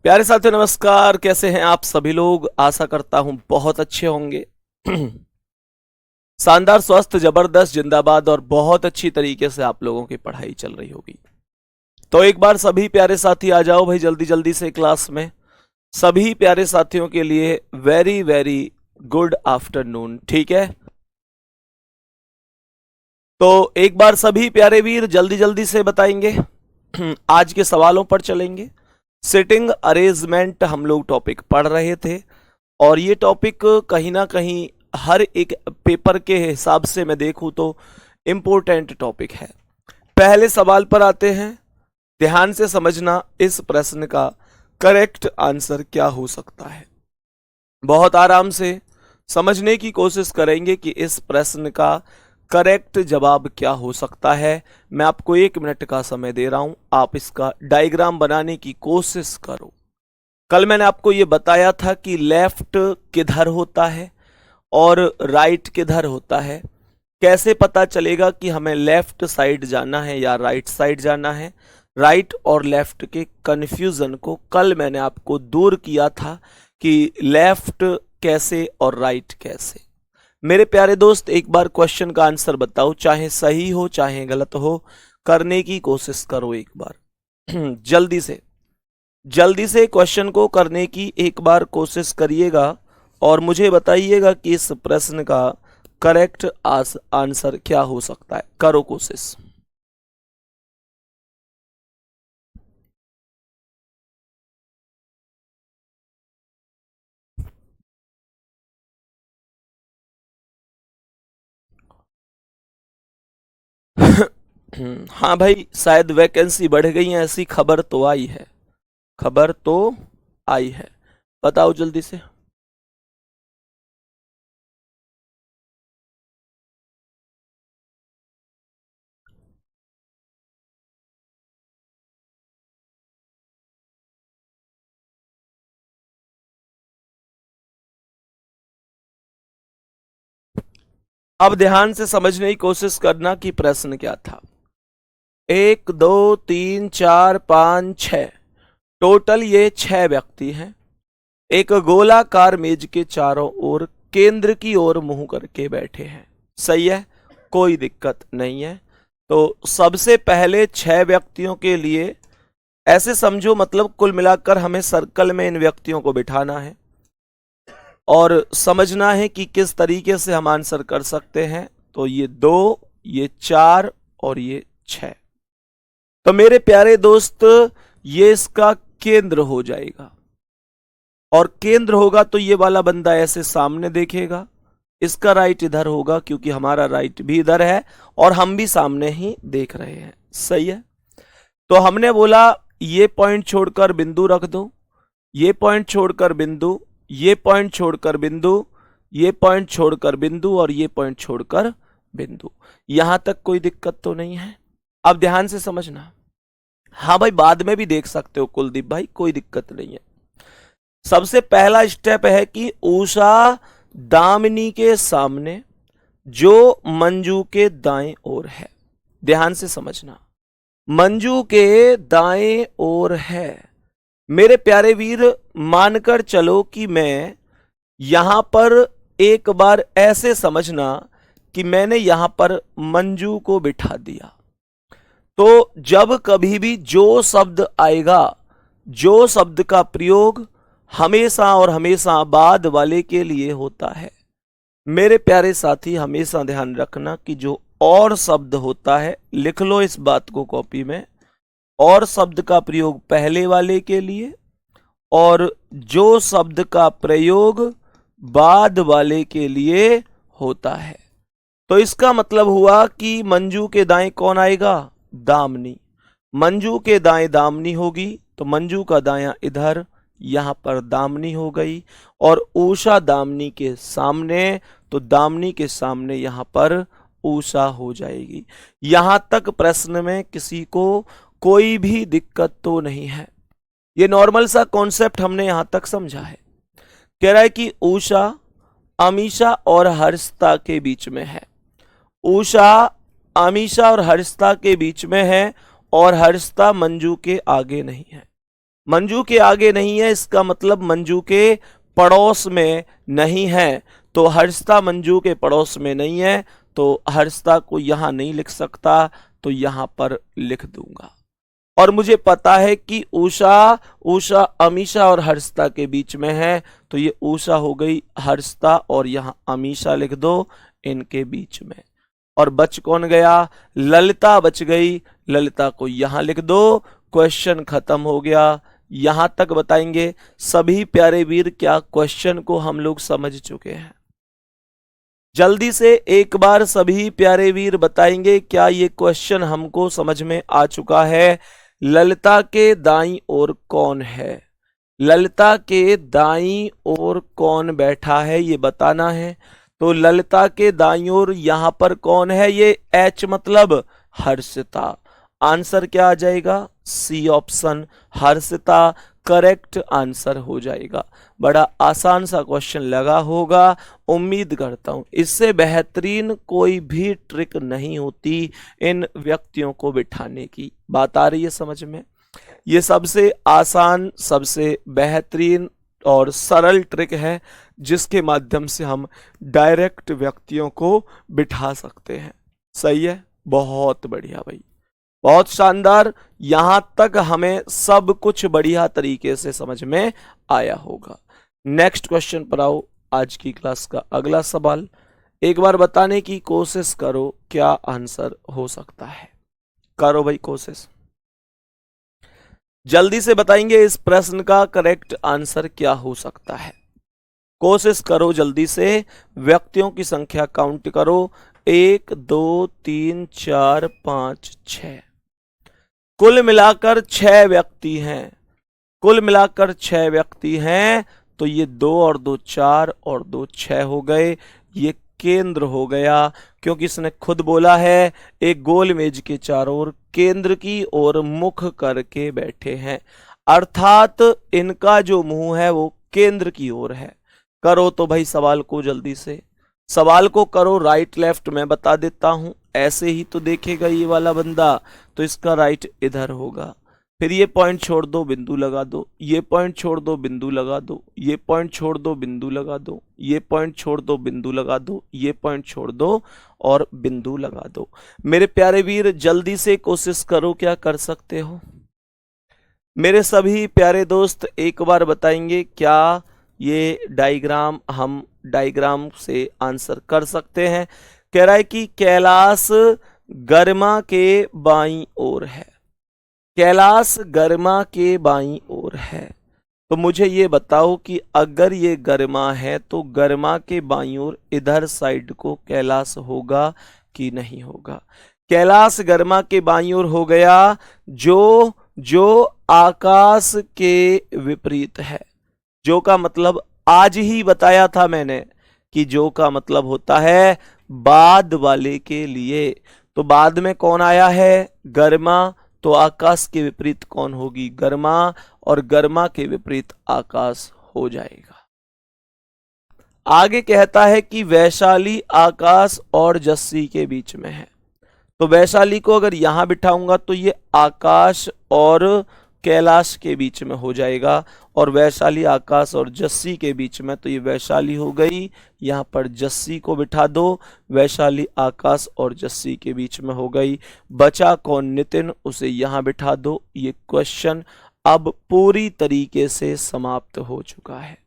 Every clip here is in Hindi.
प्यारे साथियों नमस्कार। कैसे हैं आप सभी लोग? आशा करता हूं बहुत अच्छे होंगे। शानदार, स्वस्थ, जबरदस्त, जिंदाबाद और बहुत अच्छी तरीके से आप लोगों की पढ़ाई चल रही होगी। तो एक बार सभी प्यारे साथी आ जाओ भाई जल्दी जल्दी से क्लास में। सभी प्यारे साथियों के लिए वेरी वेरी गुड आफ्टरनून। ठीक है, तो एक बार सभी प्यारे वीर जल्दी जल्दी से बताएंगे। आज के सवालों पर चलेंगे। सिटिंग अरेंजमेंट हम लोग टॉपिक पढ़ रहे थे और ये टॉपिक कहीं ना कहीं हर एक पेपर के हिसाब से मैं देखूं तो इम्पोर्टेंट टॉपिक है। पहले सवाल पर आते हैं। ध्यान से समझना, इस प्रश्न का करेक्ट आंसर क्या हो सकता है। बहुत आराम से समझने की कोशिश करेंगे कि इस प्रश्न का करेक्ट जवाब क्या हो सकता है। मैं आपको 1 मिनट का समय दे रहा हूं, आप इसका डायग्राम बनाने की कोशिश करो। कल मैंने आपको यह बताया था कि लेफ्ट किधर होता है और राइट किधर होता है। कैसे पता चलेगा कि हमें लेफ्ट साइड जाना है या राइट साइड जाना है। राइट और लेफ्ट के कंफ्यूजन को कल मैंने आपको दूर किया था कि लेफ्ट कैसे और राइट कैसे। मेरे प्यारे दोस्त, एक बार क्वेश्चन का आंसर बताओ, चाहे सही हो चाहे गलत हो, करने की कोशिश करो एक बार। जल्दी से क्वेश्चन को करने की एक बार कोशिश करिएगा और मुझे बताइएगा कि इस प्रश्न का करेक्ट आंसर क्या हो सकता है। करो कोशिश। हाँ भाई, शायद वैकेंसी बढ़ गई है, ऐसी खबर तो आई है। खबर तो आई है, बताओ जल्दी से। अब ध्यान से समझने की कोशिश करना कि प्रश्न क्या था। 1 2 3 4 5 6, टोटल ये 6 व्यक्ति हैं। एक गोलाकार मेज के चारों ओर केंद्र की ओर मुंह करके बैठे हैं। सही है, कोई दिक्कत नहीं है। तो सबसे पहले 6 व्यक्तियों के लिए ऐसे समझो, मतलब कुल मिलाकर हमें सर्कल में इन व्यक्तियों को बिठाना है और समझना है कि किस तरीके से हम आंसर कर सकते हैं। तो ये 2, ये 4 और ये 6। तो मेरे प्यारे दोस्त, ये इसका केंद्र हो जाएगा और केंद्र होगा तो ये वाला बंदा ऐसे सामने देखेगा। इसका राइट इधर होगा क्योंकि हमारा राइट भी इधर है और हम भी सामने ही देख रहे हैं। सही है, तो हमने बोला ये पॉइंट छोड़कर बिंदु रख दो, ये पॉइंट छोड़कर बिंदु, ये पॉइंट छोड़कर बिंदु, ये पॉइंट छोड़कर बिंदु और ये पॉइंट छोड़कर बिंदु। यहां तक कोई दिक्कत तो नहीं है। अब ध्यान से समझना। हाँ भाई, बाद में भी देख सकते हो कुलदीप भाई, कोई दिक्कत नहीं है। सबसे पहला स्टेप है कि उषा दामिनी के सामने जो मंजू के दाएं ओर है। ध्यान से समझना, मंजू के दाएं ओर है। मेरे प्यारे वीर, मानकर चलो कि मैं यहां पर एक बार ऐसे समझना कि मैंने यहां पर मंजू को बिठा दिया। तो जब कभी भी जो शब्द आएगा, जो शब्द का प्रयोग हमेशा और हमेशा बाद वाले के लिए होता है। मेरे प्यारे साथी, हमेशा ध्यान रखना कि जो और शब्द होता है, लिख लो इस बात को कॉपी में, और शब्द का प्रयोग पहले वाले के लिए और जो शब्द का प्रयोग बाद वाले के लिए होता है। तो इसका मतलब हुआ कि मंजू के दाएं कौन आएगा? दामिनी। मंजू के दाएं दामिनी होगी, तो मंजू का दायां इधर, यहां पर दामिनी हो गई। और उषा दामिनी के सामने, तो दामिनी के सामने यहां पर उषा हो जाएगी। यहां तक प्रश्न में किसी को कोई भी दिक्कत तो नहीं है। ये नॉर्मल सा कॉन्सेप्ट हमने यहां तक समझा है। कह रहा है कि उषा अमीषा और हर्षिता के बीच में है। उषा अमीषा और हर्षिता के बीच में है और हर्षिता मंजू के आगे नहीं है। मंजू के आगे नहीं है, इसका मतलब मंजू के पड़ोस में नहीं है। तो हर्षिता मंजू के पड़ोस में नहीं है, तो हर्षिता को यहां नहीं लिख सकता, तो यहां पर लिख दूंगा। और मुझे पता है कि उषा अमीषा और हर्षिता के बीच में है, तो ये उषा हो गई, हर्षिता और यहां अमीषा लिख दो इनके बीच में। और बच कौन गया? ललिता बच गई, ललिता को यहां लिख दो। क्वेश्चन खत्म हो गया। यहां तक बताएंगे सभी प्यारे वीर, क्या क्वेश्चन को हम लोग समझ चुके हैं? जल्दी से एक बार सभी प्यारे वीर बताएंगे क्या ये क्वेश्चन हमको समझ में आ चुका है? ललिता के दाईं ओर कौन है? ललिता के दाईं ओर कौन बैठा है ये बताना है। तो ललिता के दाईं ओर यहां पर कौन है? ये एच मतलब हर्षिता। आंसर क्या आ जाएगा? C option, Harshita correct answer हो जाएगा। बड़ा आसान सा क्वेश्चन लगा होगा, उम्मीद करता हूं इससे बेहतरीन कोई भी ट्रिक नहीं होती इन व्यक्तियों को बिठाने की। बात आ रही है समझ में? ये सबसे आसान, सबसे बेहतरीन और सरल ट्रिक है जिसके माध्यम से हम डायरेक्ट व्यक्तियों को बिठा सकते हैं। सही है, बहुत बढ़िया भाई, बहुत शानदार। यहां तक हमें सब कुछ बढ़िया तरीके से समझ में आया होगा। नेक्स्ट क्वेश्चन पर आओ। आज की क्लास का अगला सवाल एक बार बताने की कोशिश करो, क्या आंसर हो सकता है? करो भाई कोशिश, जल्दी से बताएंगे इस प्रश्न का करेक्ट आंसर क्या हो सकता है। कोशिश करो जल्दी से, व्यक्तियों की संख्या काउंट करो, 1 2 3 4 5 6। कुल मिलाकर 6 व्यक्ति हैं। कुल मिलाकर 6 व्यक्ति हैं, तो ये 2 और 2 4 और 2 6 हो गए। ये केंद्र हो गया, क्योंकि इसने खुद बोला है एक गोल मेज के चारों ओर केंद्र की ओर मुख करके बैठे हैं, अर्थात इनका जो मुंह है वो केंद्र की ओर है। करो तो भाई सवाल को जल्दी से, सवाल को करो। राइट लेफ्ट मैं बता देता हूं, ऐसे ही तो देखेगा ये वाला बंदा, तो इसका राइट इधर होगा। फिर ये पॉइंट छोड़ दो, बिंदु लगा दो, ये पॉइंट छोड़ दो, बिंदु लगा दो, ये पॉइंट छोड़ दो, बिंदु लगा दो, ये पॉइंट छोड़ दो, बिंदु लगा दो, ये पॉइंट छोड़ दो और बिंदु लगा दो। मेरे प्यारे वीर जल्दी से कोशिश करो, क्या कर सकते हो? मेरे सभी प्यारे दोस्त एक बार बताएंगे क्या ये डायग्राम हम डायग्राम से आंसर कर सकते हैं? कह रहा है कि कैलाश गरिमा के बाईं ओर है। कैलाश गरिमा के बाईं ओर है, तो मुझे ये बताओ कि अगर ये गरिमा है तो गरिमा के बाईं ओर इधर साइड को कैलाश होगा कि नहीं होगा? कैलाश गरिमा के बाईं ओर हो गया, जो जो आकाश के विपरीत है। जो का मतलब आज ही बताया था मैंने कि जो का मतलब होता है बाद वाले के लिए। तो बाद में कौन आया है? गरिमा, तो आकाश के विपरीत कौन होगी? गरिमा, और गरिमा के विपरीत आकाश हो जाएगा। आगे कहता है कि वैशाली आकाश और जस्सी के बीच में है। तो वैशाली को अगर यहां बिठाऊंगा तो ये आकाश और कैलाश के बीच में हो जाएगा, और वैशाली आकाश और जस्सी के बीच में, तो ये वैशाली हो गई। यहां पर जस्सी को बिठा दो, वैशाली आकाश और जस्सी के बीच में हो गई। बचा कौन? नितिन, उसे यहां बिठा दो। ये क्वेश्चन अब पूरी तरीके से समाप्त हो चुका है।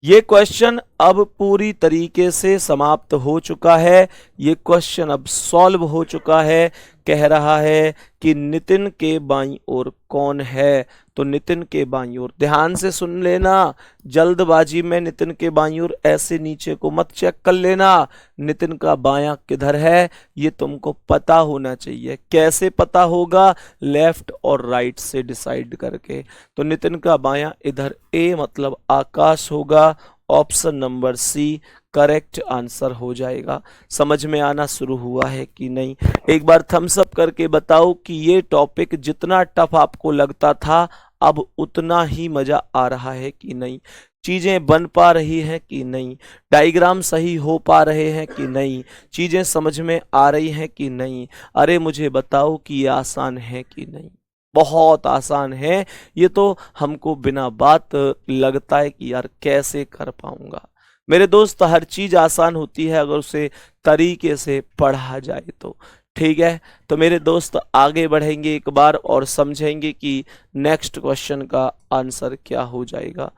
ये क्वेश्चन अब पूरी तरीके से समाप्त हो चुका है। ये क्वेश्चन अब सॉल्व हो चुका है। कह रहा है कि नितिन के बाईं ओर कौन है? तो नितिन के बाईं ओर, ध्यान से सुन लेना, जल्दबाजी में नितिन के बाईं ओर ऐसे नीचे को मत चेक कर लेना। नितिन का बायां किधर है ये तुमको पता होना चाहिए। कैसे पता होगा? लेफ्ट और राइट से डिसाइड करके। तो नितिन का बायां इधर, ए मतलब आकाश होगा। Option number C correct answer हो जाएगा। समझ में आना शुरू हुआ है कि नहीं? एक बार थम्स अप करके बताओ कि ये टॉपिक जितना टफ आपको लगता था अब उतना ही मजा आ रहा है कि नहीं? चीजें बन पा रही हैं कि नहीं? डायग्राम सही हो पा रहे हैं कि नहीं? चीजें समझ में आ रही हैं कि नहीं? अरे मुझे बताओ कि ये आसान है कि नहीं? बहुत आसान है। ये तो हमको बिना बात लगता है कि यार कैसे कर पाऊंगा। मेरे दोस्त, हर चीज आसान होती है अगर उसे तरीके से पढ़ा जाए तो। ठीक है, तो मेरे दोस्त आगे बढ़ेंगे एक बार और समझेंगे कि नेक्स्ट क्वेश्चन का आंसर क्या हो जाएगा।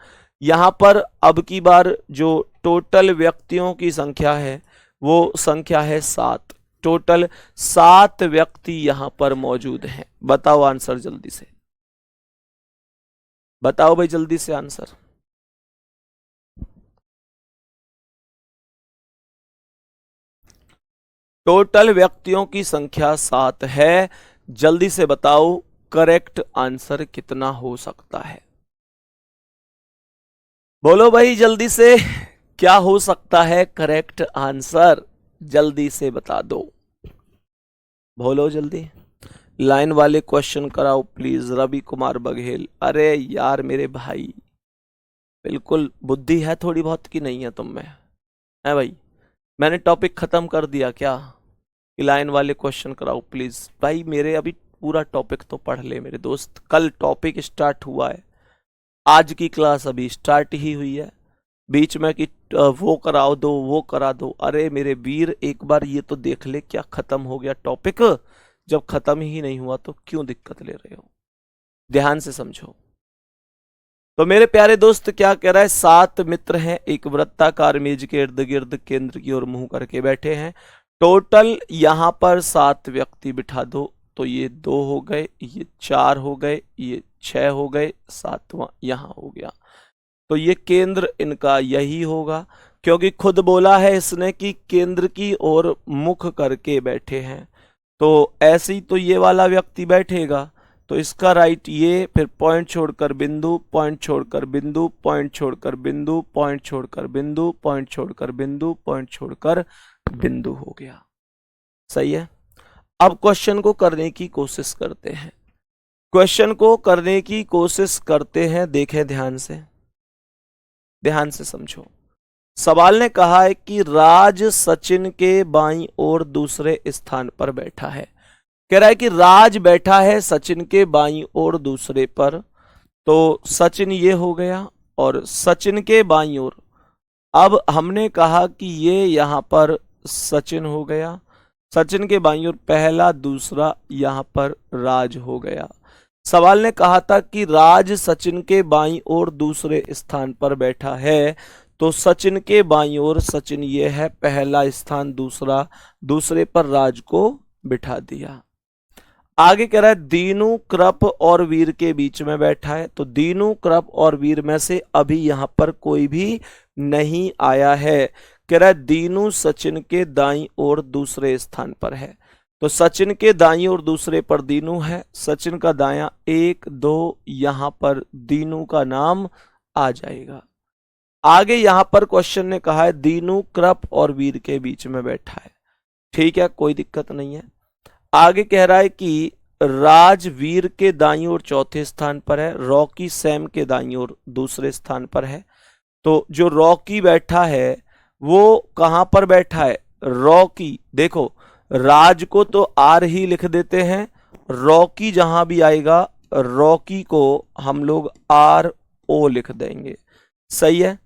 यहां पर अब की बार जो टोटल व्यक्तियों की संख्या है वो संख्या है 7। टोटल 7 व्यक्ति यहां पर मौजूद हैं। बताओ आंसर जल्दी से, बताओ भाई जल्दी से आंसर। टोटल व्यक्तियों की संख्या 7 है। जल्दी से बताओ करेक्ट आंसर कितना हो सकता है। बोलो भाई जल्दी से, क्या हो सकता है करेक्ट आंसर, जल्दी से बता दो, बोलो जल्दी। लाइन वाले क्वेश्चन कराओ प्लीज, रवि कुमार बघेल। अरे यार मेरे भाई, बिल्कुल बुद्धि है थोड़ी बहुत की नहीं है तुम में, है भाई? मैंने टॉपिक खत्म कर दिया क्या कि लाइन वाले क्वेश्चन कराओ प्लीज? भाई मेरे अभी पूरा टॉपिक तो पढ़ ले मेरे दोस्त, कल टॉपिक स्टार्ट हुआ है, आज की क्लास अभी स्टार्ट ही हुई है। बीच में कि वो कराओ दो वो करा दो, अरे मेरे वीर एक बार ये तो देख ले क्या खत्म हो गया टॉपिक। जब खत्म ही नहीं हुआ तो क्यों दिक्कत ले रहे हो? ध्यान से समझो। तो मेरे प्यारे दोस्त क्या कह रहा है, 7 मित्र हैं, एक वृत्ताकार मेज के इर्द गिर्द केंद्र की ओर मुंह करके बैठे हैं। टोटल यहां पर 7 व्यक्ति बिठा दो, तो ये 2 हो गए, ये 4 हो गए, ये 6 हो गए, 7वां यहां हो गया। तो ये केंद्र इनका यही होगा, क्योंकि खुद बोला है इसने कि केंद्र की ओर मुख करके बैठे हैं। तो ऐसे ही तो ये वाला व्यक्ति बैठेगा, तो इसका राइट ये, फिर पॉइंट छोड़कर बिंदु, पॉइंट छोड़कर बिंदु, पॉइंट छोड़कर बिंदु, पॉइंट छोड़कर बिंदु, पॉइंट छोड़कर बिंदु, पॉइंट छोड़कर बिंदु हो गया। सही है। अब क्वेश्चन को करने की कोशिश करते हैं, क्वेश्चन को करने की कोशिश करते हैं। देखें ध्यान से, ध्यान से समझो। सवाल ने कहा है कि राज सचिन के बाईं ओर दूसरे स्थान पर बैठा है। कह रहा है कि राज बैठा है सचिन के बाईं ओर दूसरे पर, तो सचिन ये हो गया और सचिन के बाईं ओर, अब हमने कहा कि ये यहां पर सचिन हो गया, सचिन के बाईं ओर पहला दूसरा यहां पर राज हो गया। सवाल ने कहा था कि राज सचिन के बाईं ओर दूसरे स्थान पर बैठा है, तो सचिन के बाईं ओर सचिन ये है पहला स्थान, दूसरा, दूसरे पर राज को बिठा दिया। आगे कह रहा है दीनू कृप और वीर के बीच में बैठा है, तो दीनू कृप और वीर में से अभी यहां पर कोई भी नहीं आया है। कह रहा है दीनू सचिन के दाईं ओर दूसरे स्थान पर है, तो सचिन के दाईं ओर दूसरे पर दीनू है, सचिन का दायां 1 2, यहां पर दीनू का नाम आ जाएगा। आगे यहां पर क्वेश्चन ने कहा है दीनू कृप और वीर के बीच में बैठा है, ठीक है कोई दिक्कत नहीं है। आगे कह रहा है कि राज वीर के दाईं ओर चौथे स्थान पर है, रॉकी सैम के दाईं ओर दूसरे स्थान पर है। तो जो रॉकी बैठा है वो कहां पर बैठा है? रॉकी, देखो राज को तो आर ही लिख देते हैं, रॉकी जहां भी आएगा रॉकी को हम लोग आर ओ लिख देंगे। सही है।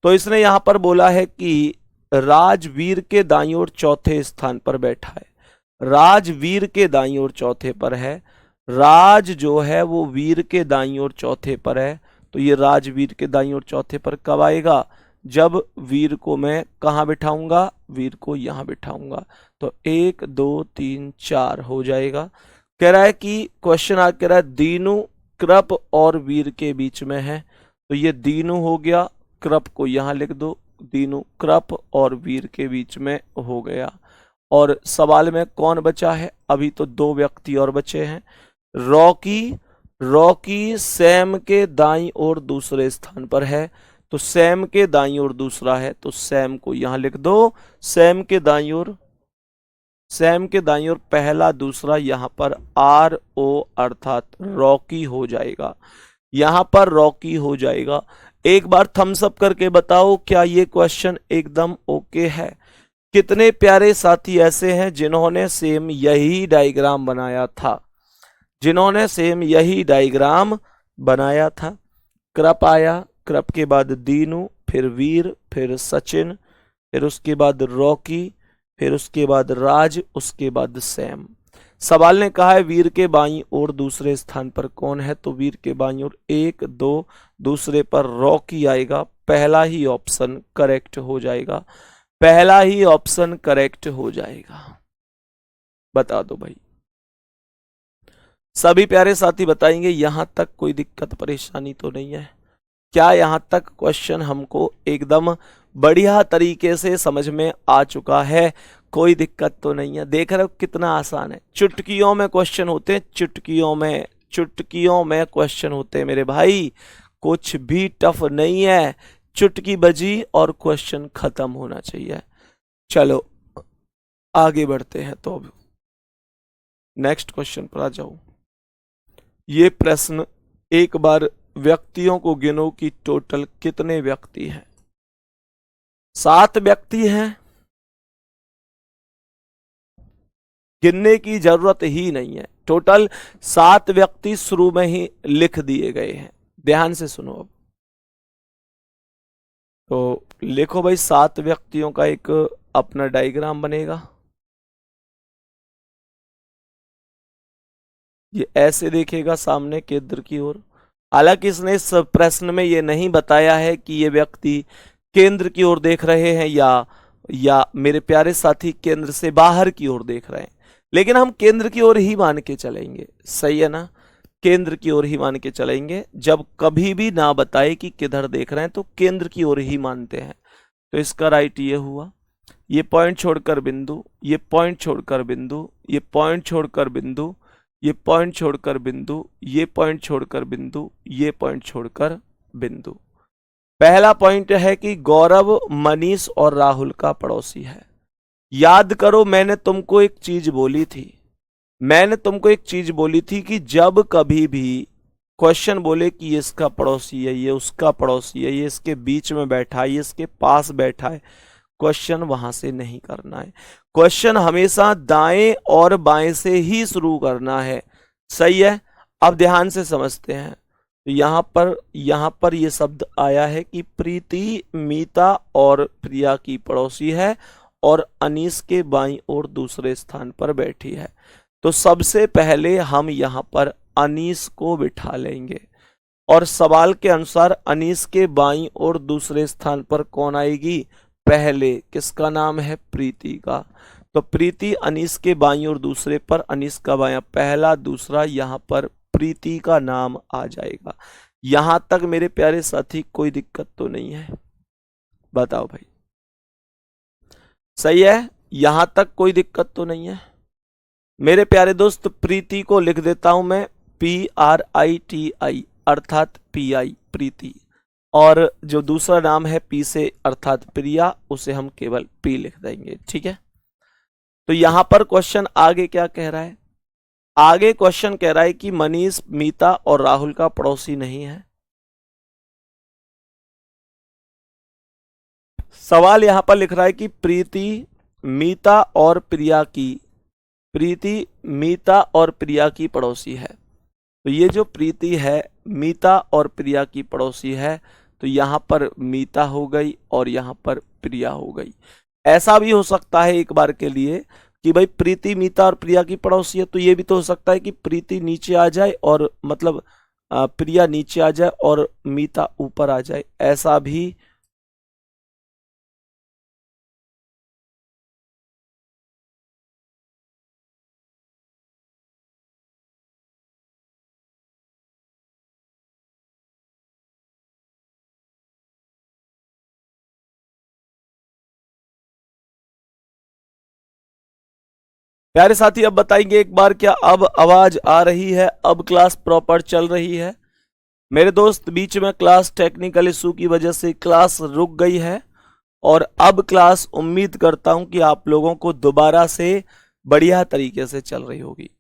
तो इसने यहां पर बोला है कि राजवीर के दाईं ओर चौथे स्थान पर बैठा है, राजवीर के दाईं ओर चौथे पर है, राज जो है वो वीर के दाईं ओर चौथे पर है, तो ये राजवीर के दाईं ओर चौथे पर कब आएगा? जब वीर को मैं कहां बिठाऊंगा? वीर को यहां बिठाऊंगा, तो 1 2 3 4 हो जाएगा। कह रहा है कि क्वेश्चन आ कह रहा है दीनू कृप और वीर के बीच में है, तो ये दीनू हो गया, कृप को यहां लिख दो, दीनू कृप और वीर के बीच में हो गया। और सवाल में कौन बचा है? अभी तो 2 व्यक्ति और बचे हैं, रॉकी, रॉकी सैम के दाईं ओर दूसरे स्थान पर है, तो सैम के दाईं ओर दूसरा है, तो सैम को यहां लिख दो, सैम के दाईं ओर, सैम के दाईं ओर पहला दूसरा, यहां पर आर ओ अर्थात रॉकी हो जाएगा, यहां पर रॉकी हो जाएगा। एक बार थम्स अप करके बताओ क्या ये क्वेश्चन एकदम ओके है? कितने प्यारे साथी ऐसे हैं जिन्होंने सेम यही डायग्राम बनाया था? जिन्होंने सेम यही डायग्राम बनाया था। कृप आया, कृप के बाद दीनू, फिर वीर, फिर सचिन, फिर उसके बाद रॉकी, फिर उसके बाद राज, उसके बाद सैम। सवाल ने कहा है वीर के बाईं ओर दूसरे स्थान पर कौन है, तो वीर के बाईं ओर 1 2, दूसरे पर रॉकी आएगा। पहला ही ऑप्शन करेक्ट हो जाएगा, पहला ही ऑप्शन करेक्ट हो जाएगा। बता दो भाई, सभी प्यारे साथी बताएंगे यहां तक कोई दिक्कत परेशानी तो नहीं है? क्या यहां तक क्वेश्चन हमको एकदम बढ़िया तरीके से समझ में आ चुका है? कोई दिक्कत तो नहीं है? देख रहे हो कितना आसान है, चुटकियों में क्वेश्चन होते हैं, चुटकियों में क्वेश्चन होते हैं मेरे भाई, कुछ भी टफ नहीं है। चुटकी बजी और क्वेश्चन खत्म होना चाहिए। चलो आगे बढ़ते हैं, तो अब नेक्स्ट क्वेश्चन पर आ जाओ। ये प्रश्न एक बार व्यक्तियों को गिनो कि टोटल कितने व्यक्ति हैं। 7 व्यक्ति हैं, गिनने की जरूरत ही नहीं है। टोटल 7 व्यक्ति शुरू में ही लिख दिए गए हैं। ध्यान से सुनो अब, तो लिखो भाई, 7 व्यक्तियों का एक अपना डायग्राम बनेगा। ये ऐसे देखेगा सामने केंद्र की ओर। हालांकि इसने इस प्रश्न में ये नहीं बताया है कि ये व्यक्ति केंद्र की ओर देख रहे हैं या मेरे प्यारे साथी केंद्र से बाहर की ओर देख रहे हैं, लेकिन हम केंद्र की ओर ही मान के चलेंगे। सही है ना? केंद्र की ओर ही मान के चलेंगे। जब कभी भी ना बताए कि किधर देख रहे हैं तो केंद्र की ओर ही मानते हैं। तो इसका राइट ये हुआ। ये पॉइंट छोड़कर बिंदु, ये पॉइंट छोड़कर बिंदु, ये पॉइंट छोड़कर बिंदु, ये पॉइंट छोड़कर बिंदु, ये पॉइंट छोड़कर बिंदु, ये पॉइंट छोड़कर बिंदु। पहला पॉइंट है कि गौरव मनीष और राहुल का पड़ोसी है। याद करो, मैंने तुमको एक चीज बोली थी, मैंने तुमको एक चीज बोली थी कि जब कभी भी क्वेश्चन बोले कि ये इसका पड़ोसी है, ये उसका पड़ोसी है, ये इसके बीच में बैठा है, ये इसके पास बैठा है, क्वेश्चन वहां से नहीं करना है। क्वेश्चन हमेशा दाएं और बाएं से ही शुरू करना है। सही है? अब ध्यान से समझते हैं। तो यहां पर ये शब्द आया है कि प्रीति मीता और प्रिया की पड़ोसी है और अनीस के बाईं ओर दूसरे स्थान पर बैठी है। तो सबसे पहले हम यहां पर अनीस को बिठा लेंगे और सवाल के अनुसार अनीस के बाईं ओर दूसरे स्थान पर कौन आएगी? पहले किसका नाम है? प्रीति का। तो प्रीति अनीस के बाईं ओर दूसरे पर, अनीस का बायां पहला, दूसरा, यहां पर प्रीति का नाम आ जाएगा। यहां तक मेरे प्यारे साथी कोई दिक्कत तो नहीं है? बताओ भाई, सही है? यहां तक कोई दिक्कत तो नहीं है? मेरे प्यारे दोस्त, प्रीति को लिख देता हूं मैं PRITI अर्थात PI, प्रीति, और जो दूसरा नाम है पी से अर्थात प्रिया, उसे हम केवल P लिख देंगे। ठीक है? तो यहां पर क्वेश्चन आगे क्या कह रहा है? आगे क्वेश्चन कह रहा है कि मनीष मीता और राहुल का पड़ोसी नहीं है। सवाल यहां पर लिख रहा है कि प्रीति मीता और प्रिया की पड़ोसी है। तो ये जो प्रीति है मीता और प्रिया की पड़ोसी है, तो यहां पर मीता हो गई और यहां पर प्रिया हो गई। ऐसा भी हो सकता है एक बार के लिए कि भाई प्रीति मीता और प्रिया की पड़ोसी है, तो ये भी तो हो सकता है कि प्रीति नीचे आ जाए और मतलब प्रिया नीचे आ जाए और मीता ऊपर आ जाए। ऐसा भी प्यारे साथी अब बताएंगे एक बार, क्या अब आवाज आ रही है? अब क्लास प्रॉपर चल रही है? मेरे दोस्त, बीच में क्लास टेक्निकल इशू की वजह से क्लास रुक गई है और अब क्लास उम्मीद करता हूं कि आप लोगों को दोबारा से बढ़िया तरीके से चल रही होगी।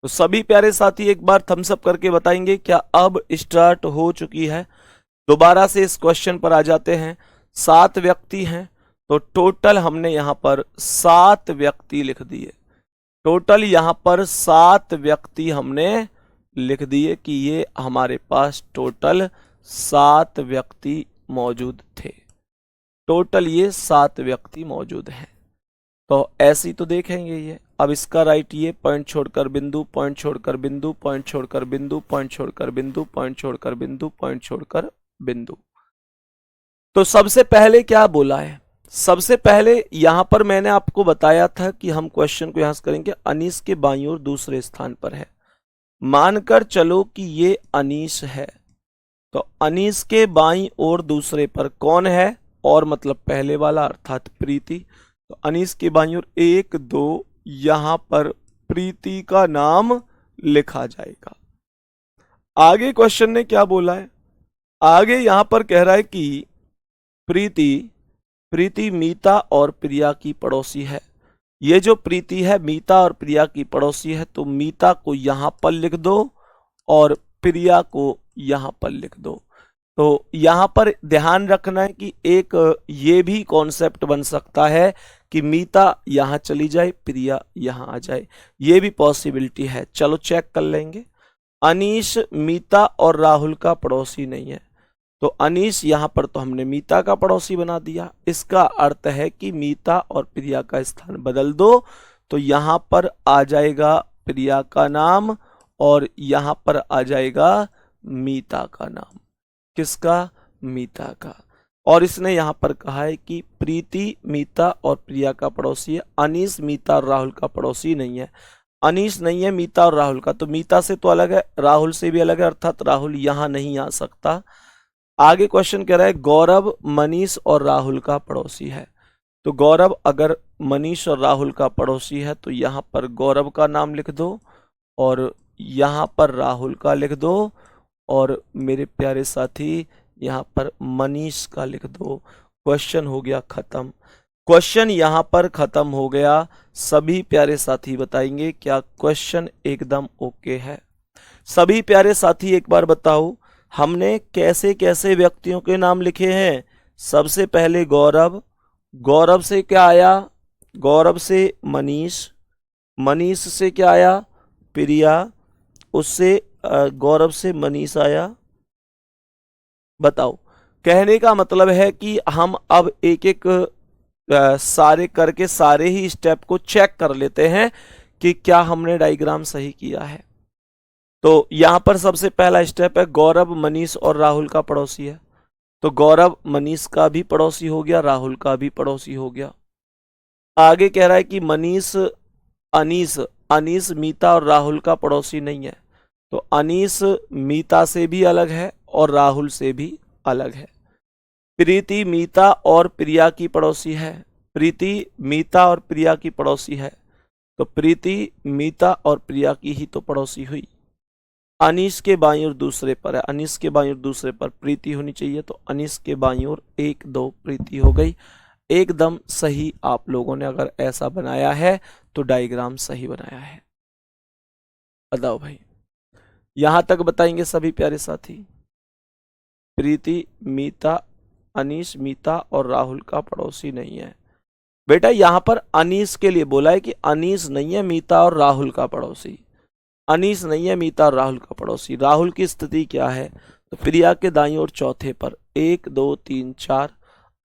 तो सभी प्यारे साथी एक बार थम्स अप करके बताएंगे क्या अब स्टार्ट हो चुकी है? दोबारा से इस क्वेश्चन पर आ जाते हैं। 7 व्यक्ति हैं, तो टोटल हमने यहां पर 7 व्यक्ति लिख दिए। टोटल यहां पर 7 व्यक्ति हमने लिख दिए कि ये हमारे पास टोटल 7 व्यक्ति मौजूद थे। टोटल ये 7 व्यक्ति मौजूद हैं। तो ऐसी तो देखेंगे ये। अब इसका राइट ये पॉइंट छोड़कर बिंदु, पॉइंट छोड़कर बिंदु, पॉइंट छोड़कर बिंदु, पॉइंट छोड़कर बिंदु, पॉइंट छोड़कर बिंदु, पॉइंट छोड़कर बिंदु। तो सबसे पहले क्या बोला है? सबसे पहले यहां पर मैंने आपको बताया था कि हम क्वेश्चन को यहां से करेंगे अनीस के बाईं ओर दूसरे स्थान पर है। मानकर चलो कि ये अनीस है, तो अनीस के बाईं ओर दूसरे पर कौन है? और मतलब पहले वाला अर्थात प्रीति। तो अनीस के बाईं ओर 1 2 यहां पर प्रीति का नाम लिखा जाएगा। आगे क्वेश्चन ने क्या बोला है? आगे यहां पर कह रहा है कि प्रीति मीता और प्रिया की पड़ोसी है। ये जो प्रीति है मीता और प्रिया की पड़ोसी है, तो मीता को यहां पर लिख दो और प्रिया को यहां पर लिख दो। तो यहां पर ध्यान रखना है कि एक ये भी कॉन्सेप्ट बन सकता है कि मीता यहां चली जाए, प्रिया यहां आ जाए, ये भी पॉसिबिलिटी है। चलो चेक कर लेंगे। अनीश मीता और राहुल का पड़ोसी नहीं है, तो अनीश यहां पर तो हमने मीता का पड़ोसी बना दिया। इसका अर्थ है कि मीता और प्रिया का स्थान बदल दो, तो यहां पर आ जाएगा प्रिया का नाम और यहां पर आ जाएगा मीता का नाम। किसका? मीता का। और इसने यहां पर कहा है कि प्रीति मीता और प्रिया का पड़ोसी है, अनीश मीता और राहुल का पड़ोसी नहीं है। अनीश नहीं है मीता और राहुल का, तो मीता से तो अलग है, राहुल से भी अलग है, अर्थात राहुल यहां नहीं आ सकता। आगे क्वेश्चन कह रहा है गौरव मनीष और राहुल का पड़ोसी है। तो गौरव अगर मनीष और राहुल का पड़ोसी है तो यहां पर गौरव का नाम लिख दो और यहां पर राहुल का लिख दो और मेरे प्यारे साथी यहां पर मनीष का लिख दो। क्वेश्चन हो गया खत्म। क्वेश्चन यहां पर खत्म हो गया। सभी प्यारे साथी बताएंगे क्या क्वेश्चन एकदम ओके है? सभी प्यारे साथी एक बार बताओ हमने कैसे कैसे व्यक्तियों के नाम लिखे हैं। सबसे पहले गौरव, गौरव से क्या आया? गौरव से मनीष, मनीष से क्या आया? प्रिया, उससे गौरव से मनीष आया। बताओ, कहने का मतलब है कि हम अब एक एक सारे करके सारे ही स्टेप को चेक कर लेते हैं कि क्या हमने डायग्राम सही किया है। तो यहां पर सबसे पहला स्टेप है गौरव मनीष और राहुल का पड़ोसी है, तो गौरव मनीष का भी पड़ोसी हो गया, राहुल का भी पड़ोसी हो गया। आगे कह रहा है कि मनीष अनीस, अनीस मीता और राहुल का पड़ोसी नहीं है, तो अनीस मीता से भी अलग है और राहुल से भी अलग है। प्रीति मीता और प्रिया की पड़ोसी है, प्रीति मीता और प्रिया की पड़ोसी है, तो प्रीति मीता और प्रिया की ही तो पड़ोसी हुई। अनीस के बाईं ओर दूसरे पर है, अनीस के बाईं ओर दूसरे पर प्रीति होनी चाहिए, तो अनीस के बाईं ओर 1 2 प्रीति हो गई। एकदम सही आप लोगों ने अगर ऐसा बनाया है तो डायग्राम सही बनाया है। बताओ भाई, यहां तक बताएंगे सभी प्यारे साथी। प्रीति मीता, अनीस मीता और राहुल का पड़ोसी नहीं है। बेटा यहां पर अनीस के लिए बोला है कि अनीस नहीं है मीता और राहुल का पड़ोसी, अनीस नहीं है मीता और राहुल का पड़ोसी। राहुल की स्थिति क्या है? तो प्रिया के दाईं ओर चौथे पर 1 2 3 4।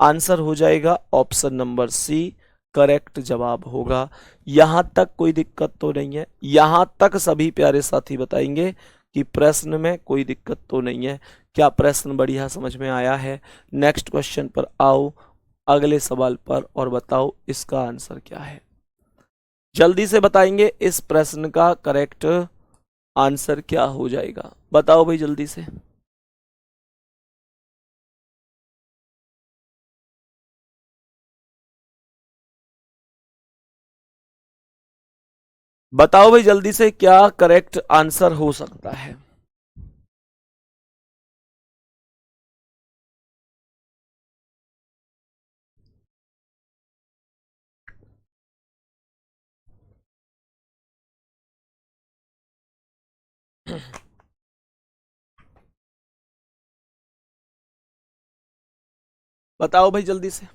आंसर हो जाएगा ऑप्शन नंबर सी, करेक्ट जवाब होगा। यहां तक कोई दिक्कत तो नहीं है? यहां तक सभी प्यारे साथी बताएंगे कि प्रश्न में कोई दिक्कत तो नहीं है। क्या प्रश्न बढ़िया समझ में आया है? नेक्स्ट क्वेश्चन पर आओ, अगले सवाल पर, और बताओ इसका आंसर क्या है। जल्दी से बताएंगे इस प्रश्न का करेक्ट आंसर क्या हो जाएगा। बताओ भाई जल्दी से। बताओ भाई जल्दी से क्या करेक्ट आंसर हो सकता है। बताओ भाई जल्दी से।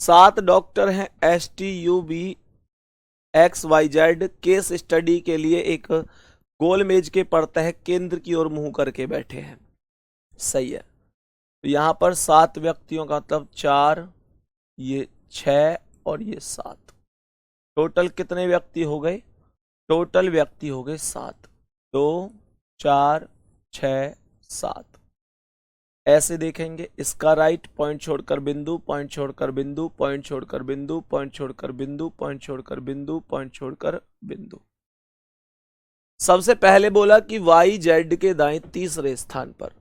7 डॉक्टर हैं, STUB XYZ केस स्टडी के लिए एक गोल मेज के पड़ता केंद्र की ओर मुंह करके बैठे हैं। सही है। तो यहां पर 7 व्यक्तियों का मतलब 4, ये 6 और ये 7। टोटल कितने व्यक्ति हो गए? टोटल व्यक्ति हो गए 7। 2 4 6 7। ऐसे देखेंगे, इसका राइट, पॉइंट छोड़कर बिंदु, पॉइंट छोड़कर बिंदु, पॉइंट छोड़कर बिंदु, पॉइंट छोड़कर बिंदु, पॉइंट छोड़कर बिंदु, पॉइंट छोड़कर बिंदु। सबसे पहले बोला कि वाई जेड के दाएं तीसरे स्थान पर।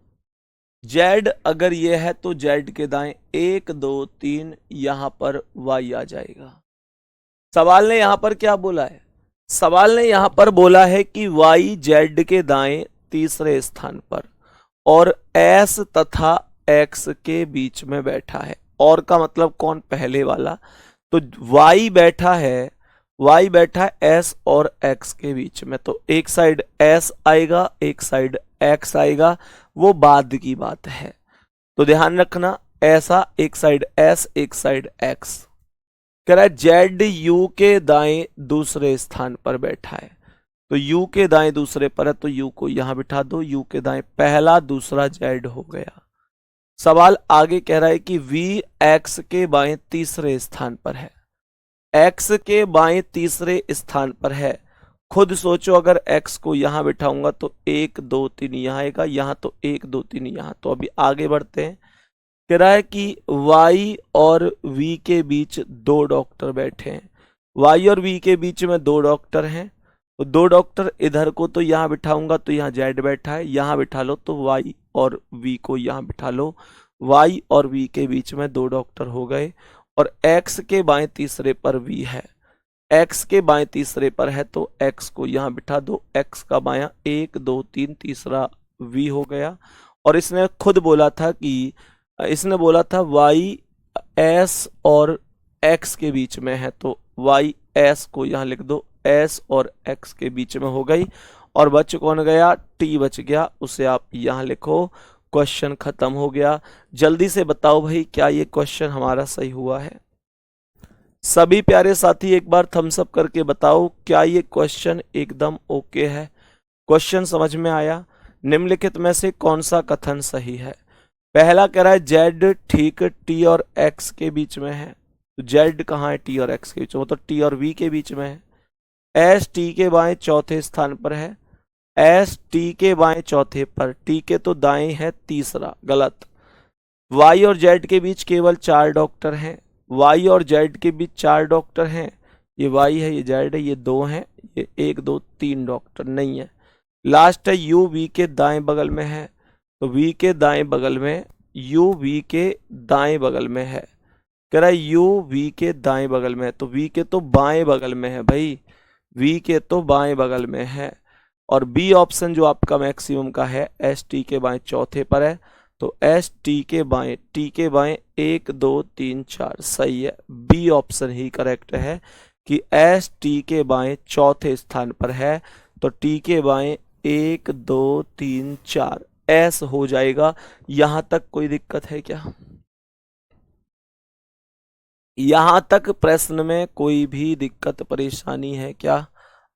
जेड अगर ये है तो जेड के दाएं 1 2 3 यहां पर वाई आ जाएगा। सवाल ने यहां पर क्या बोला है? सवाल ने यहां पर बोला है कि वाई जेड के दाएं तीसरे स्थान पर और एस तथा एक्स के बीच में बैठा है। और का मतलब कौन? पहले वाला। तो वाई बैठा है, वाई बैठा है एस और एक्स के बीच में। तो एक साइड एस आएगा, एक साइड एक्स आएगा, वो बाद की बात है। तो ध्यान रखना, ऐसा एक साइड एस एक साइड एक्स। कह रहा है जेड यू के दाएं दूसरे स्थान पर बैठा है। तो u के दाएं दूसरे पर है, तो u को यहां बिठा दो। u के दाएं पहला दूसरा z हो गया। सवाल आगे कह रहा है कि v x के बाएं तीसरे स्थान पर है। x के बाएं तीसरे स्थान पर है। खुद सोचो, अगर x को यहां बिठाऊंगा तो 1 2 3 यहां आएगा, यहां तो 1 2 3 यहां। तो अभी आगे बढ़ते हैं। कह रहा है कि y और v के बीच 2 डॉक्टर बैठे हैं। y और v के बीच में 2 डॉक्टर हैं। तो 2 डॉक्टर इधर को तो यहां बिठाऊंगा तो यहां जेड बैठा है, यहां बिठा लो तो वाई और वी को यहां बिठा लो। वाई और वी के बीच में 2 डॉक्टर हो गए। और एक्स के बाएं तीसरे पर वी है, एक्स के बाएं तीसरे पर है, तो एक्स को यहां बिठा दो। एक्स का बायां 1 2 3 तीसरा वी हो गया। और इसने खुद बोला था कि इसने बोला था वाई एस और एक्स के बीच में है, तो वाई एस को यहां लिख दो। एस और एक्स के बीच में हो गई। और बच कौन गया? टी बच गया, उसे आप यहां लिखो। क्वेश्चन खत्म हो गया। जल्दी से बताओ भाई, क्या ये क्वेश्चन हमारा सही हुआ है? सभी प्यारे साथी एक बार थम्स अप करके बताओ, क्या ये क्वेश्चन एकदम ओके है? क्वेश्चन समझ में आया? निम्नलिखित में से कौन सा कथन सही है? पहला कह रहा है जेड ठीक टी और एक्स के बीच में है। तो जेड कहाँ है? टी और एक्स के बीच में, मतलब टी और वी के बीच में है। एस टी के बाएं चौथे स्थान पर है। एस टी के बाएं चौथे पर, टी के तो दाएं है तीसरा, गलत। वाई और जेड के बीच केवल 4 डॉक्टर हैं। वाई और जेड के बीच 4 डॉक्टर हैं। ये वाई है, ये जेड है, ये 2 हैं, ये 1 2 3 डॉक्टर नहीं है। लास्ट है यू वी के दाएं बगल में है। तो वी के दाएं बगल में, यू वी के दाएं बगल में है। कह रहा है यू वी के दाएं बगल में है, तो वी के तो बाएं बगल में है भाई, वी के तो बाएं बगल में है। और बी ऑप्शन जो आपका मैक्सिमम का है, एस टी के बाएं चौथे पर है। तो एस टी के बाएं, टी के बाएं 1 2 3 4 सही है। बी ऑप्शन ही करेक्ट है कि एस टी के बाएं चौथे स्थान पर है। तो टी के बाएं 1 2 3 4 एस हो जाएगा। यहां तक कोई दिक्कत है क्या? यहां तक प्रश्न में कोई भी दिक्कत परेशानी है क्या?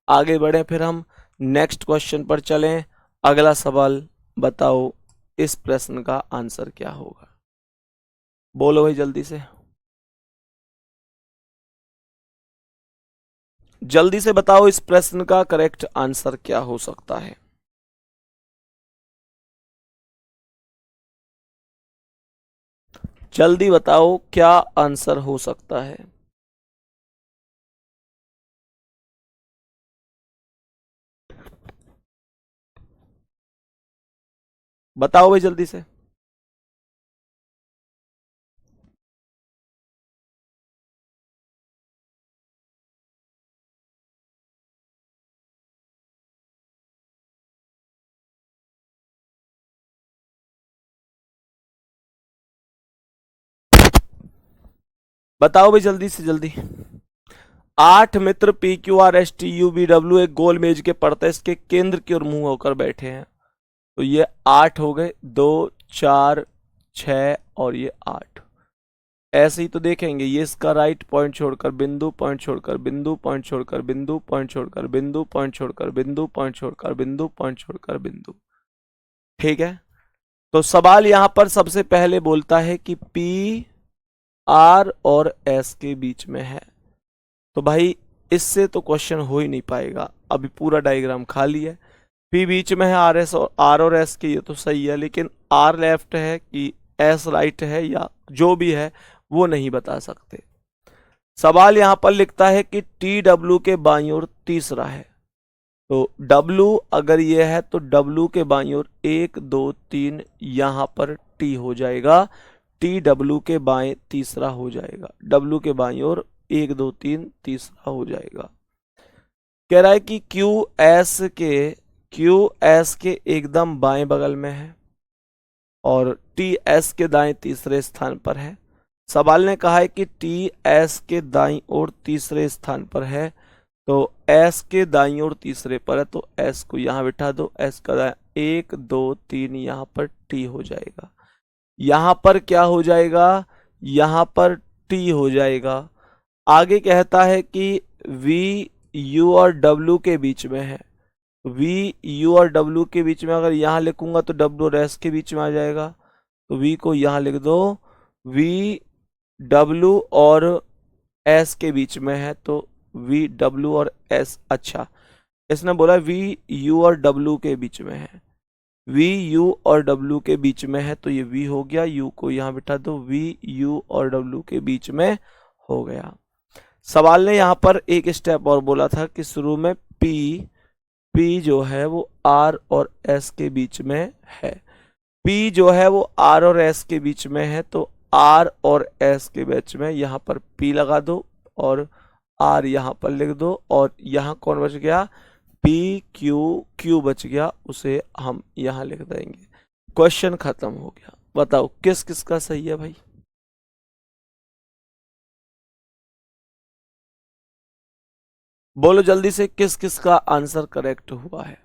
आगे बढ़े फिर हम नेक्स्ट क्वेश्चन पर चलें। अगला सवाल बताओ, इस प्रश्न का आंसर क्या होगा? बोलो भाई जल्दी से, जल्दी से बताओ इस प्रश्न का करेक्ट आंसर क्या हो सकता है? जल्दी बताओ क्या आंसर हो सकता है? बताओ भाई जल्दी से। बताओ भाई जल्दी से जल्दी। 8 मित्र P Q R S T U B W एक गोल मेज के पड़ते इसके केंद्र की ओर मुंह होकर बैठे हैं। तो ये 8 हो गए, 2 4 6 और ये 8। ऐसे ही तो देखेंगे, ये इसका राइट, पॉइंट छोड़कर बिंदु, पॉइंट छोड़कर बिंदु, पॉइंट छोड़कर बिंदु, पॉइंट छोड़कर बिंदु, पॉइंट छोड़कर बिंदु, पॉइंट छोड़कर बिंदु, पॉइंट छोड़कर बिंदु। ठीक है, तो सवाल यहां पर सबसे पहले बोलता है कि पी आर और एस के बीच में है, तो भाई इससे तो क्वेश्चन हो ही नहीं पाएगा। अभी पूरा डायग्राम खाली है, पी बीच में है आर एस और आर और एस के, ये तो सही है, लेकिन आर लेफ्ट है कि एस राइट है या जो भी है वो नहीं बता सकते। सवाल यहां पर लिखता है कि टी डब्ल्यू के बाईं ओर तीसरा है, तो डब्ल्यू अगर ये है तो डब्ल्यू के बाईं ओर 1 2 3 यहां पर टी हो जाएगा, टी डब्ल्यू के बाएं तीसरा हो जाएगा, डब्ल्यू के बाईं ओर 1 2 3 तीसरा हो जाएगा। कह रहा है कि क्यू एस के एकदम बाएं बगल में है और टी एस के दाएं तीसरे स्थान पर है। सवाल ने कहा है कि टी एस के दाईं ओर तीसरे स्थान पर है, तो एस के दाईं ओर तीसरे पर है, तो एस को यहां बिठा दो, एस का दाएं 1 2 3 यहां पर टी हो जाएगा। यहां पर क्या हो जाएगा, यहां पर टी हो जाएगा। आगे कहता है कि वी यू और डब्ल्यू के बीच में है, वी यू और डब्ल्यू के बीच में अगर यहां लिखूंगा तो डब्ल्यू और एस के बीच में आ जाएगा, तो वी को यहां लिख दो, वी डब्ल्यू और एस के बीच में है, तो वी डब्ल्यू और एस, अच्छा इसने बोला वी यू और डब्ल्यू के बीच में है, वी यू और डब्ल्यू के बीच में है, तो ये वी हो गया, यू को यहां बिठा दो, वी यू और डब्ल्यू के बीच में हो गया। सवाल ने यहां पर एक स्टेप और बोला था कि शुरू में पी जो है वो आर और एस के बीच में है, पी जो है वो आर और एस के बीच में है, तो आर और एस के बीच में यहां पर पी लगा दो और आर यहां पर लिख दो, और यहां कौन बच गया, पी क्यू बच गया, उसे हम यहां लिख देंगे। क्वेश्चन खत्म हो गया। बताओ किस किस का सही है भाई? बोलो जल्दी से, किस किस का आंसर करेक्ट हुआ है?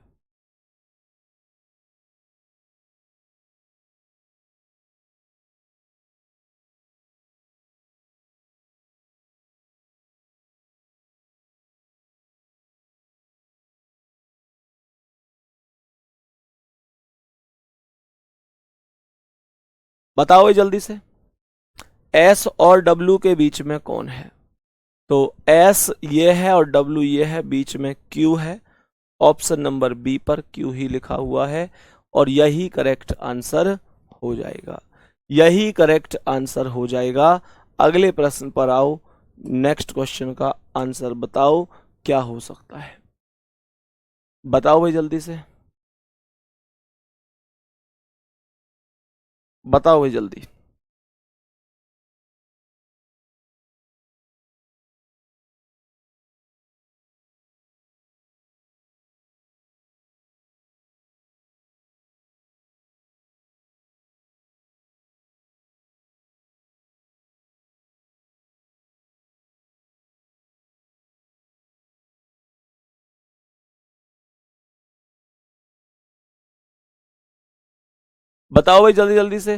बताओ ये जल्दी से, एस और डब्ल्यू के बीच में कौन है? तो एस ये है और डब्ल्यू ये है, बीच में क्यू है, ऑप्शन नंबर बी पर क्यू ही लिखा हुआ है, और यही करेक्ट आंसर हो जाएगा, यही करेक्ट आंसर हो जाएगा। अगले प्रश्न पर आओ, नेक्स्ट क्वेश्चन का आंसर बताओ क्या हो सकता है? बताओ भाई जल्दी से, बताओ भाई जल्दी। बताओ भाई जल्दी जल्दी से।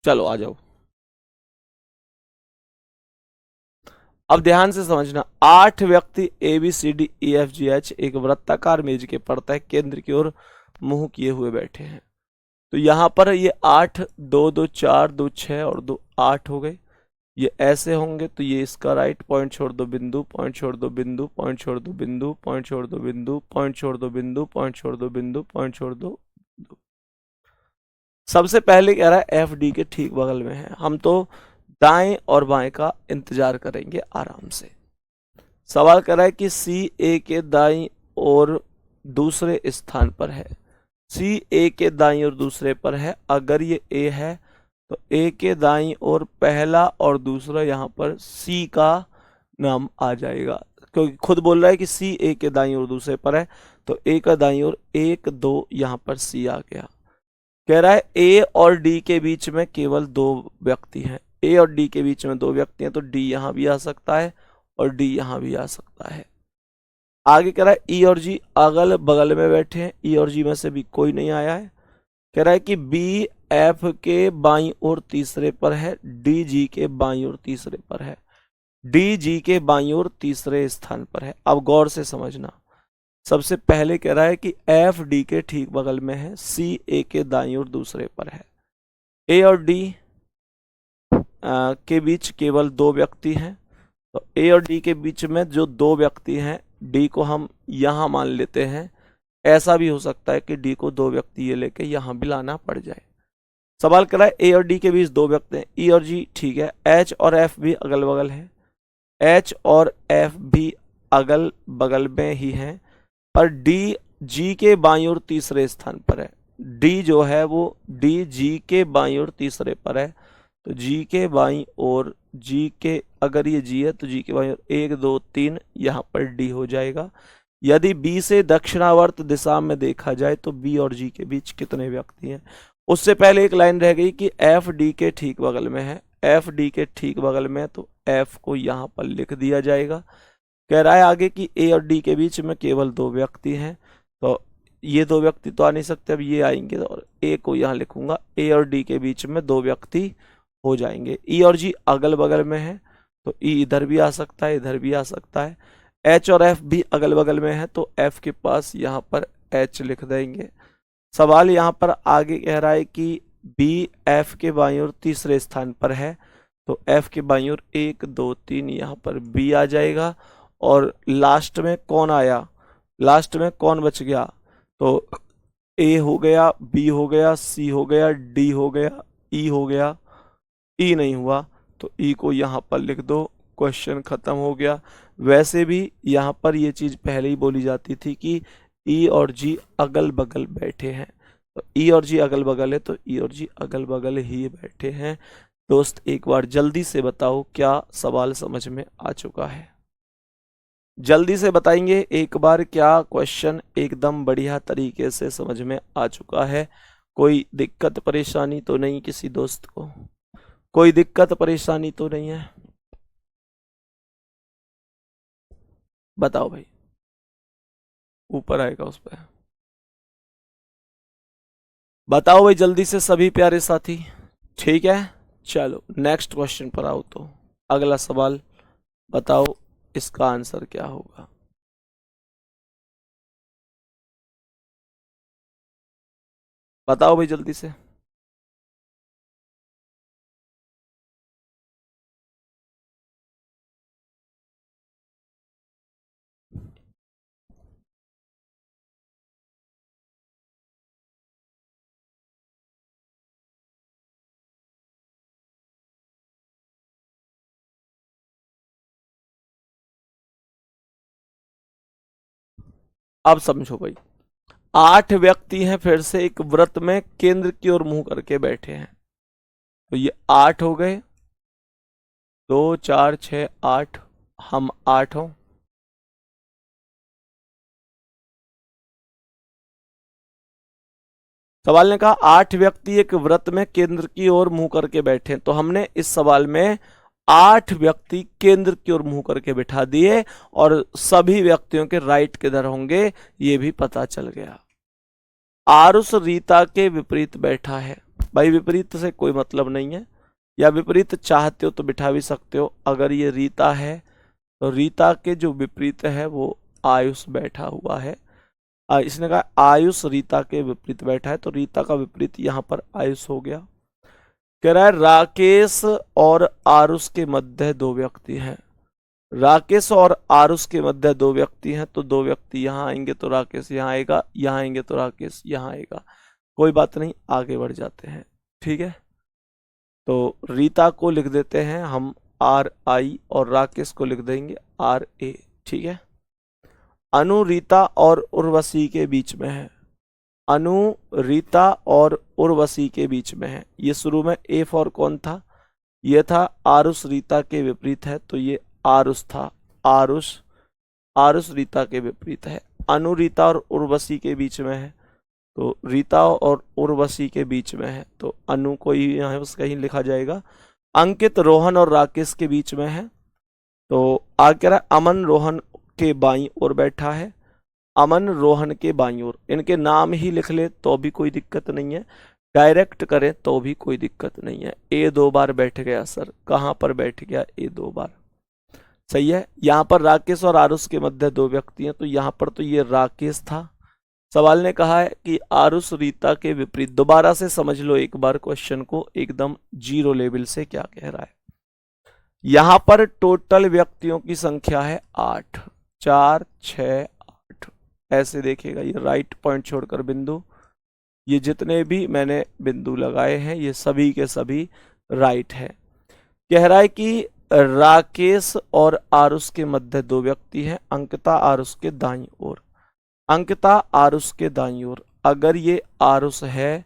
चलो आ जाओ, अब ध्यान से समझना। 8 व्यक्ति A B C D E F G H एक वृत्ताकार मेज के पड़ता है केंद्र की ओर मुंह किए हुए बैठे हैं। तो यहां पर ये 8, 2 2 4 2 6 और 2 8 हो गए। ये ऐसे होंगे, तो ये इसका राइट, पॉइंट छोड़ दो बिंदु, पॉइंट छोड़ दो बिंदु, पॉइंट छोड़ दो बिंदु, पॉइंट छोड़ दो बिंदु, पॉइंट छोड़ दो बिंदु, पॉइंट छोड़ दो बिंदु, पॉइंट छोड़ दो बिंदु। सबसे पहले कह रहा है एफ डी के ठीक बगल में है, हम तो दाएं और बाएं का इंतजार करेंगे आराम से। सवाल कर रहा है कि सी ए के दाईं और दूसरे स्थान पर है, सी ए के दाईं और दूसरे पर है। अगर ये ए है तो ए के दाईं और पहला और दूसरा यहाँ पर सी का नाम आ जाएगा, क्योंकि खुद बोल रहा है कि सी ए के दाईं और दूसरे पर है, तो ए का दाईं और 1 2 यहाँ पर सी आ गया। कह रहा है ए और डी के बीच में केवल दो व्यक्ति हैं। ए और डी के बीच में दो व्यक्ति हैं, तो डी यहां भी आ सकता है और डी यहां भी आ सकता है। आगे कह रहा है ई और जी अगल बगल में बैठे हैं, ई और जी में से भी कोई नहीं आया है। कह रहा है कि बी एफ के बाईं ओर तीसरे पर है, डी जी के बाईं ओर तीसरे पर है, डी जी के बाईं ओर तीसरे स्थान पर है। अब गौर से समझना, सबसे पहले कह रहा है कि एफ डी के ठीक बगल में है, सी ए के दाईं ओर दूसरे पर है। ए और डी के बीच केवल दो व्यक्ति हैं, तो ए और डी के बीच में जो दो व्यक्ति हैं, डी को हम यहां मान लेते हैं। ऐसा भी हो सकता है कि डी को दो व्यक्ति ये लेके यहां भी लाना पड़ जाए। सवाल कर रहा है ए और डी के बीच दो व्यक्ति हैं, ई और जी ठीक है, एच और एफ भी अगल बगल है, एच और एफ भी अगल बगल में ही हैं, पर डी जी के बाईं ओर तीसरे स्थान पर है। डी जो है वो डी जी के बाईं ओर तीसरे पर है, तो जी के बाईं ओर, जी के अगर ये जी है तो जी के बाईं ओर 1 2 3 यहाँ पर डी हो जाएगा। यदि बी से दक्षिणावर्त दिशा में देखा जाए तो बी और जी के बीच कितने व्यक्ति हैं। उससे पहले एक लाइन रह गई कि एफ डी के ठीक बगल में है, एफ डी के ठीक बगल में, तो एफ को यहाँ पर लिख दिया जाएगा। कह रहा है आगे कि ए और डी के बीच में केवल दो व्यक्ति हैं, तो ये दो व्यक्ति तो आ नहीं सकते, अब ये आएंगे और ए को यहाँ लिखूंगा, ए और डी के बीच में दो व्यक्ति हो जाएंगे। ई और जी अगल बगल में है, तो ई इधर भी आ सकता है, इधर भी आ सकता है। एच और एफ भी अगल बगल में है, तो एफ के पास यहाँ पर एच लिख देंगे। सवाल यहाँ पर आगे कह रहा है कि बी एफ के बाईं ओर तीसरे स्थान पर है, तो एफ के बाईं ओर 1 2 3 यहाँ पर बी आ जाएगा। और लास्ट में कौन आया, लास्ट में कौन बच गया, तो ए हो गया, बी हो गया, सी हो गया, डी हो गया, ई हो गया। ई नहीं हुआ तो ई को यहाँ पर लिख दो, क्वेश्चन खत्म हो गया। वैसे भी यहाँ पर ये चीज पहले ही बोली जाती थी कि ई और जी अगल बगल बैठे हैं, तो ई और जी अगल बगल है, तो ई और जी अगल बगल ही बैठे हैं। दोस्त एक बार जल्दी से बताओ क्या सवाल समझ में आ चुका है, जल्दी से बताएंगे एक बार क्या क्वेश्चन एकदम बढ़िया तरीके से समझ में आ चुका है। कोई दिक्कत परेशानी तो नहीं, किसी दोस्त को कोई दिक्कत परेशानी तो नहीं है, बताओ भाई, ऊपर आएगा उस पर बताओ भाई जल्दी से सभी प्यारे साथी। ठीक है, चलो नेक्स्ट क्वेश्चन पर आओ। तो अगला सवाल बताओ इसका आंसर क्या होगा। बताओ भाई जल्दी से। अब समझो भाई, 8 व्यक्ति हैं, फिर से एक व्रत में केंद्र की ओर मुंह करके बैठे हैं, तो ये 8 हो गए, 2 4 6 8, हम 8 हों। सवाल ने कहा 8 व्यक्ति एक व्रत में केंद्र की ओर मुंह करके बैठे हैं, तो हमने इस सवाल में 8 व्यक्ति केंद्र की ओर मुंह करके बिठा दिए और सभी व्यक्तियों के राइट किधर होंगे ये भी पता चल गया। आरुष रीता के विपरीत बैठा है, भाई विपरीत से कोई मतलब नहीं है, या विपरीत चाहते हो तो बिठा भी सकते हो। अगर ये रीता है तो रीता के जो विपरीत है वो आयुष बैठा हुआ है। इसने कहा आयुष रीता के विपरीत बैठा है, तो रीता का विपरीत यहाँ पर आयुष हो गया। कह रहा है राकेश और आरुष के मध्य दो व्यक्ति हैं, राकेश और आरुष के मध्य दो व्यक्ति हैं, तो दो व्यक्ति यहाँ आएंगे तो राकेश यहाँ आएगा, यहाँ आएंगे तो राकेश यहाँ आएगा। कोई बात नहीं, आगे बढ़ जाते हैं। ठीक है, तो रीता को लिख देते हैं हम RI और राकेश को लिख देंगे RA। ठीक है, अनु रीता और उर्वशी के बीच में है, अनु रीता और उर्वशी के बीच में है। ये शुरू में A फॉर कौन था, ये था आरुष रीता के विपरीत है, तो ये आरुष था, आरुष आरुष रीता के विपरीत है। अनु रीता और उर्वशी के बीच में है, तो रीता और उर्वशी के बीच में है, तो अनु को ही यहाँ उसका ही लिखा जाएगा। अंकित रोहन और राकेश के बीच में है, तो आगे कह रहा है अमन रोहन के बाईं ओर बैठा है, अमन रोहन के बाईं ओर। इनके नाम ही लिख ले तो भी कोई दिक्कत नहीं है, डायरेक्ट करें तो भी कोई दिक्कत नहीं है। ए 2 बार बैठ गया सर, कहाँ पर बैठ गया ए 2 बार? सही है। यहाँ पर राकेश और आरुष के मध्य 2 व्यक्ति हैं, तो यहाँ पर तो ये राकेश था। सवाल ने कहा है कि आरुष रीता के विपरीत। दोबारा से समझ लो एक बार क्वेश्चन को एकदम जीरो लेवल से, क्या कह रहा है। यहां पर टोटल व्यक्तियों की संख्या है 8, 4, 6, 8, ऐसे देखेगा ये राइट पॉइंट छोड़कर बिंदु, ये जितने भी मैंने बिंदु लगाए हैं ये सभी के सभी राइट है। कह रहा है कि राकेश और आरुष के मध्य 2 व्यक्ति हैं, अंकिता आरुष के दाईं ओर, अंकिता आरुष के दाईं ओर। अगर ये आरुष है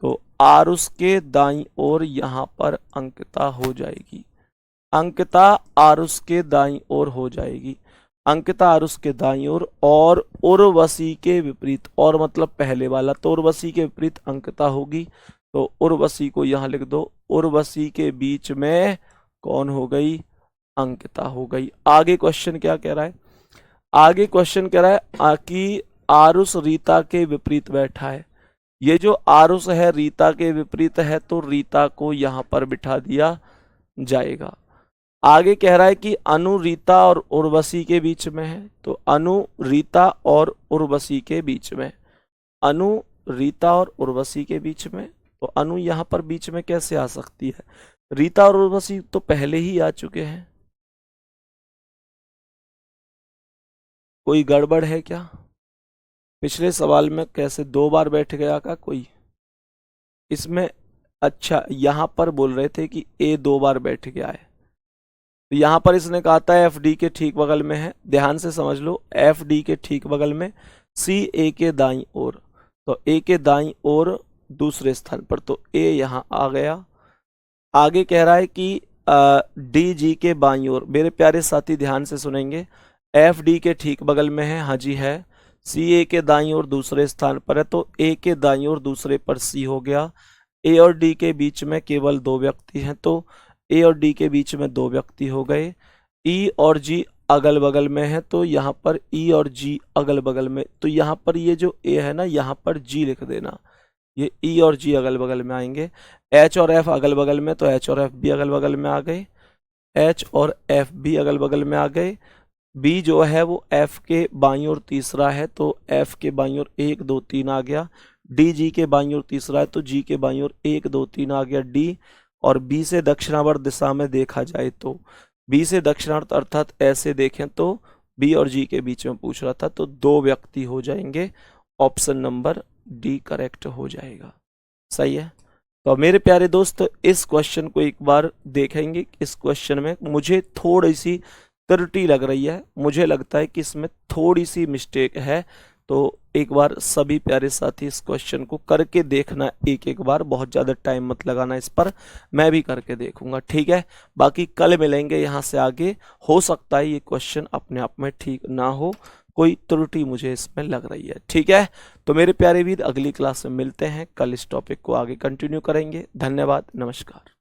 तो आरुष के दाईं ओर यहां पर अंकिता हो जाएगी, अंकिता आरुष के दाईं ओर हो जाएगी, अंकिता आरुष के दाईं ओर। और उर्वशी के विपरीत, और मतलब पहले वाला, तो उर्वशी के विपरीत अंकिता होगी, तो उर्वशी को यहां लिख दो। उर्वशी के बीच में कौन हो गई? अंकिता हो गई। आगे क्वेश्चन क्या कह रहा है? आगे क्वेश्चन कह रहा है कि आरुष रीता के विपरीत बैठा है। ये जो आरुष है रीता के विपरीत है, तो रीता को यहां पर बिठा दिया जाएगा। आगे कह रहा है कि अनु रीता और उर्वशी के बीच में है, तो अनु रीता और उर्वशी के बीच में, अनु रीता और उर्वशी के बीच में, तो अनु यहां पर बीच में कैसे आ सकती है? रीता और उर्वशी तो पहले ही आ चुके हैं, कोई गड़बड़ है क्या? पिछले सवाल में कैसे 2 बार बैठ गया का कोई इसमें? अच्छा, यहां पर बोल रहे थे कि ए 2 बार बैठ गया है, तो यहां पर इसने कहा था एफ डी के ठीक बगल में है, ध्यान से समझ लो, एफ डी के ठीक बगल में, सी ए के दाईं ओर, तो ए के दाईं ओर दूसरे स्थान पर, तो ए यहां आ गया। आगे कह रहा है कि डी जी के बाईं ओर, मेरे प्यारे साथी ध्यान से सुनेंगे, एफ डी के ठीक बगल में है, हाँ जी है, सी ए के दाईं ओर दूसरे स्थान पर है, तो ए के दाईं ओर दूसरे पर सी हो गया। ए और डी के बीच में केवल 2 व्यक्ति हैं, तो ए और डी के बीच में 2 व्यक्ति हो गए। ई और जी अगल बगल में है, तो यहाँ पर ई और जी अगल बगल में, तो यहाँ पर ये जो ए है ना, यहाँ पर जी लिख देना, ये ई और जी अगल बगल में आएंगे। एच और एफ अगल बगल में, तो एच और एफ भी अगल बगल में आ गए, एच और एफ भी अगल बगल में आ गए। बी जो है वो एफ के बाईं ओर तीसरा है, तो एफ के बाईं ओर 1, 2, 3 आ गया। डी जी के बाईं ओर तीसरा है, तो जी के बाईं ओर 1, 2, 3 आ गया डी। और बी से दक्षिणावर्त दिशा में देखा जाए तो, बी से दक्षिणावर्त अर्थात ऐसे देखें तो बी और जी के बीच में पूछ रहा था, तो 2 व्यक्ति हो जाएंगे। ऑप्शन नंबर डी करेक्ट हो जाएगा। सही है। तो मेरे प्यारे दोस्त, इस क्वेश्चन को एक बार देखेंगे। इस क्वेश्चन में मुझे थोड़ी सी त्रुटि लग रही है, मुझे लगता है कि इसमें थोड़ी सी मिस्टेक है, तो एक बार सभी प्यारे साथी इस क्वेश्चन को करके देखना एक बार, बहुत ज़्यादा टाइम मत लगाना इस पर, मैं भी करके देखूंगा, ठीक है। बाकी कल मिलेंगे यहाँ से आगे, हो सकता है ये क्वेश्चन अपने आप में ठीक ना हो, कोई त्रुटि मुझे इसमें लग रही है, ठीक है। तो मेरे प्यारे वीर, अगली क्लास में मिलते हैं, कल इस टॉपिक को आगे कंटिन्यू करेंगे। धन्यवाद, नमस्कार।